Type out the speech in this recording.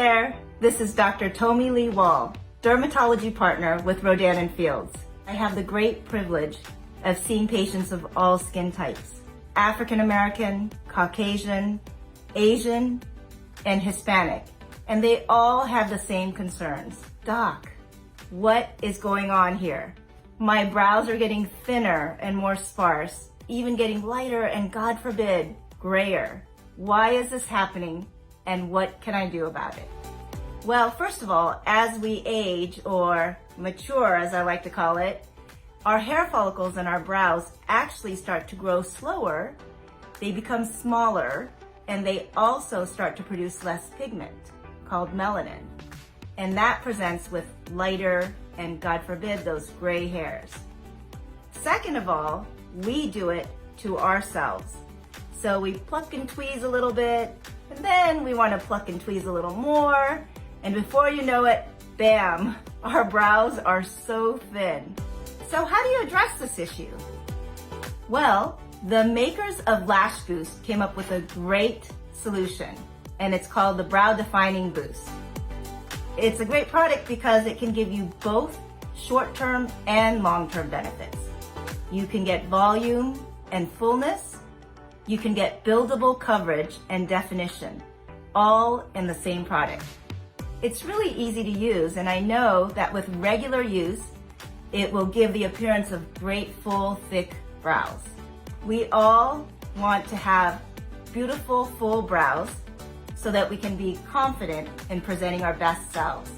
there, this is Dr. Tomi Lee Wall, dermatology partner with Rodan & Fields. I have the great privilege of seeing patients of all skin types, African American, Caucasian, Asian, and Hispanic, and they all have the same concerns. Doc, what is going on here? My brows are getting thinner and more sparse, even getting lighter and, God forbid, grayer. Why is this happening, and what can I do about it? Well, first of all, as we age, or mature as I like to call it, our hair follicles in our brows actually start to grow slower, they become smaller, and they also start to produce less pigment, called melanin. And that presents with lighter and, God forbid, those gray hairs. Second of all, we do it to ourselves. So we pluck and tweeze a little bit, and then we want to pluck and tweeze a little more, and before you know it, bam, our brows are so thin. So how do you address this issue? Well, the makers of Lash Boost came up with a great solution, and it's called the Brow Defining Boost. It's a great product because it can give you both short-term and long-term benefits. You can get volume and fullness. You can get buildable coverage and definition, all in the same product. It's really easy to use, and I know that with regular use, it will give the appearance of great, full, thick brows. We all want to have beautiful, full brows so that we can be confident in presenting our best selves.